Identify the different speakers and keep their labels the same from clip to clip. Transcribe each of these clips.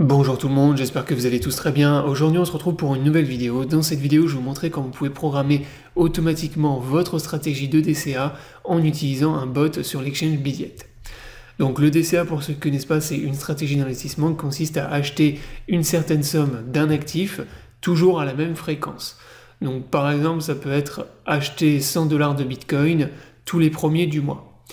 Speaker 1: Bonjour tout le monde, j'espère que vous allez tous très bien. Aujourd'hui on se retrouve pour une nouvelle vidéo. Dans cette vidéo je vais vous montrer comment vous pouvez programmer automatiquement votre stratégie de DCA en utilisant un bot sur l'exchange Bidiet. Donc le DCA, pour ceux qui ne connaissent pas, c'est une stratégie d'investissement qui consiste à acheter une certaine somme d'un actif toujours à la même fréquence. Donc par exemple ça peut être acheter 100 $ de Bitcoin tous les premiers du mois.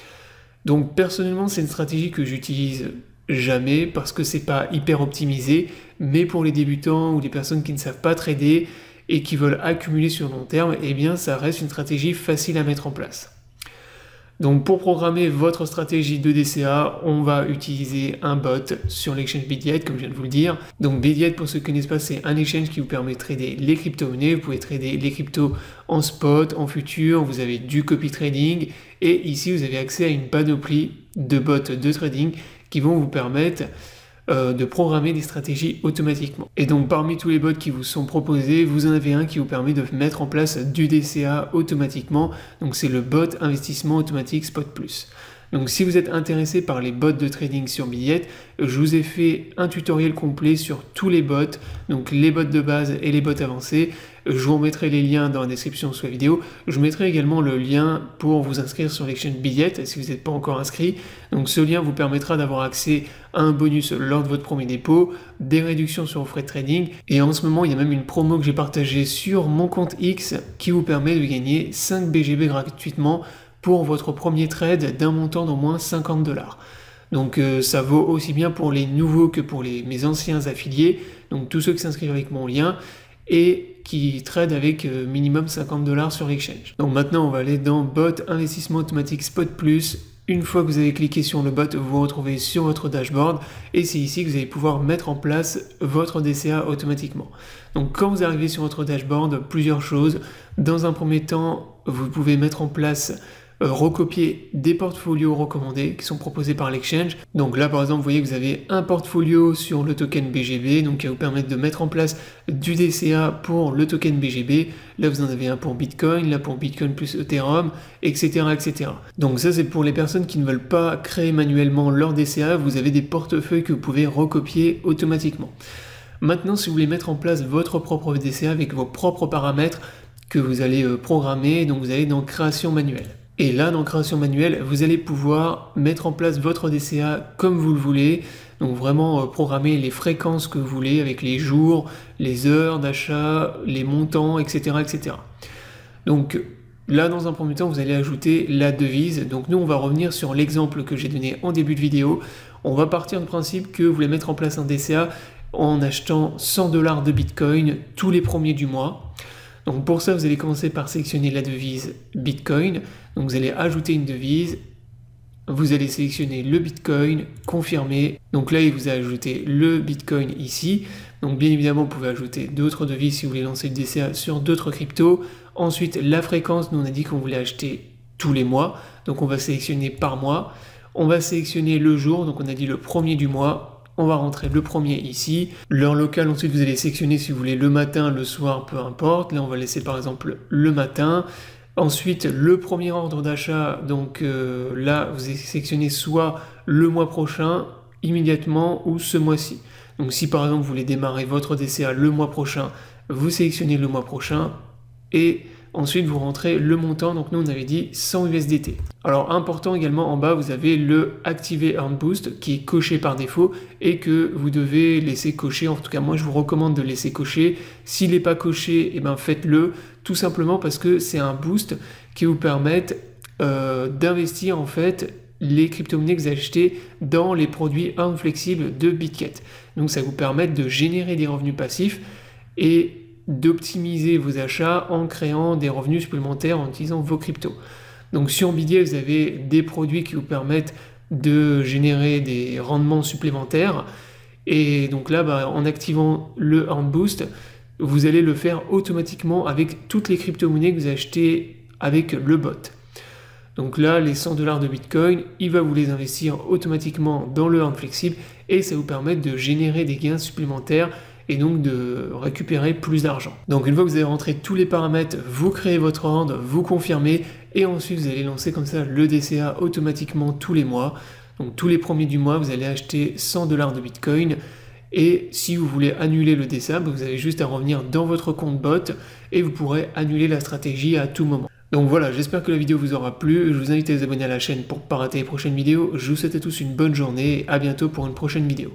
Speaker 1: Donc personnellement c'est une stratégie que j'utilise jamais parce que c'est pas hyper optimisé, mais pour les débutants ou les personnes qui ne savent pas trader et qui veulent accumuler sur long terme, eh bien ça reste une stratégie facile à mettre en place. Donc pour programmer votre stratégie de DCA, on va utiliser un bot sur l'exchange Bidiet, comme je viens de vous le dire. Donc Bidiet, pour ceux qui ne connaissent pas, c'est un exchange qui vous permet de trader les crypto-monnaies. Vous pouvez trader les cryptos en spot, en futur, vous avez du copy trading, et ici vous avez accès à une panoplie de bots de trading qui vont vous permettre de programmer des stratégies automatiquement. Et donc parmi tous les bots qui vous sont proposés, vous en avez un qui vous permet de mettre en place du DCA automatiquement. Donc c'est le bot investissement automatique Spot Plus. Donc si vous êtes intéressé par les bots de trading sur Bidiet, je vous ai fait un tutoriel complet sur tous les bots, donc les bots de base et les bots avancés. Je vous mettrai les liens dans la description sous la vidéo. Je vous mettrai également le lien pour vous inscrire sur l'exchange Bidiet si vous n'êtes pas encore inscrit. Donc ce lien vous permettra d'avoir accès à un bonus lors de votre premier dépôt, des réductions sur vos frais de trading. Et en ce moment, il y a même une promo que j'ai partagée sur mon compte X qui vous permet de gagner 5 BGB gratuitement pour votre premier trade d'un montant d'au moins 50 $. Donc ça vaut aussi bien pour les nouveaux que pour mes anciens affiliés, donc tous ceux qui s'inscrivent avec mon lien et qui trade avec minimum 50 $ sur l'exchange. Donc maintenant on va aller dans bot investissement automatique Spot Plus. Une fois que vous avez cliqué sur le bot, vous vous retrouvez sur votre dashboard et c'est ici que vous allez pouvoir mettre en place votre DCA automatiquement. Donc quand vous arrivez sur votre dashboard, plusieurs choses. Dans un premier temps, vous pouvez mettre en place recopier des portfolios recommandés qui sont proposés par l'exchange. Donc là par exemple vous voyez que vous avez un portfolio sur le token BGB, donc qui va vous permettre de mettre en place du DCA pour le token BGB. Là vous en avez un pour Bitcoin, là pour Bitcoin plus Ethereum, etc. etc. Donc ça c'est pour les personnes qui ne veulent pas créer manuellement leur DCA, vous avez des portefeuilles que vous pouvez recopier automatiquement. Maintenant si vous voulez mettre en place votre propre DCA avec vos propres paramètres que vous allez programmer, donc vous allez dans création manuelle. Et là, dans création manuelle, vous allez pouvoir mettre en place votre DCA comme vous le voulez. Donc vraiment programmer les fréquences que vous voulez avec les jours, les heures d'achat, les montants, etc., etc. Donc là, dans un premier temps, vous allez ajouter la devise. Donc nous, on va revenir sur l'exemple que j'ai donné en début de vidéo. On va partir du principe que vous voulez mettre en place un DCA en achetant 100 $ de Bitcoin tous les premiers du mois. Donc pour ça, vous allez commencer par sélectionner la devise Bitcoin. Donc vous allez ajouter une devise, vous allez sélectionner le Bitcoin, confirmer. Donc là, il vous a ajouté le Bitcoin ici. Donc bien évidemment, vous pouvez ajouter d'autres devises si vous voulez lancer le DCA sur d'autres cryptos. Ensuite, la fréquence, nous on a dit qu'on voulait acheter tous les mois. Donc on va sélectionner par mois. On va sélectionner le jour, donc on a dit le premier du mois. On va rentrer le premier ici. L'heure locale, ensuite vous allez sélectionner si vous voulez le matin, le soir, peu importe. Là on va laisser par exemple le matin. Ensuite le premier ordre d'achat, donc là vous allez sélectionner soit le mois prochain, immédiatement, ou ce mois-ci. Donc si par exemple vous voulez démarrer votre DCA le mois prochain, vous sélectionnez le mois prochain et ensuite vous rentrez le montant, donc nous on avait dit 100 USDT. Alors important également, en bas vous avez le Activer Earn Boost qui est coché par défaut et que vous devez laisser cocher. En tout cas moi je vous recommande de laisser cocher. S'il n'est pas coché, eh ben faites-le, tout simplement parce que c'est un boost qui vous permet d'investir en fait les crypto-monnaies que vous achetez dans les produits Earn flexibles de Bitget. Donc ça vous permet de générer des revenus passifs et d'optimiser vos achats en créant des revenus supplémentaires en utilisant vos cryptos. Donc sur Bidiet, vous avez des produits qui vous permettent de générer des rendements supplémentaires et donc là, en activant le Earn Boost, vous allez le faire automatiquement avec toutes les crypto-monnaies que vous achetez avec le bot. Donc là, les 100 $ de Bitcoin, il va vous les investir automatiquement dans le Earn flexible et ça vous permet de générer des gains supplémentaires et donc de récupérer plus d'argent. Donc une fois que vous avez rentré tous les paramètres, vous créez votre ordre, vous confirmez et ensuite vous allez lancer comme ça le DCA automatiquement tous les mois. Donc tous les premiers du mois, vous allez acheter 100 $ de Bitcoin Et si vous voulez annuler le DCA, vous avez juste à revenir dans votre compte bot et vous pourrez annuler la stratégie à tout moment. Donc voilà, j'espère que la vidéo vous aura plu. Je vous invite à vous abonner à la chaîne pour ne pas rater les prochaines vidéos. Je vous souhaite à tous une bonne journée et à bientôt pour une prochaine vidéo.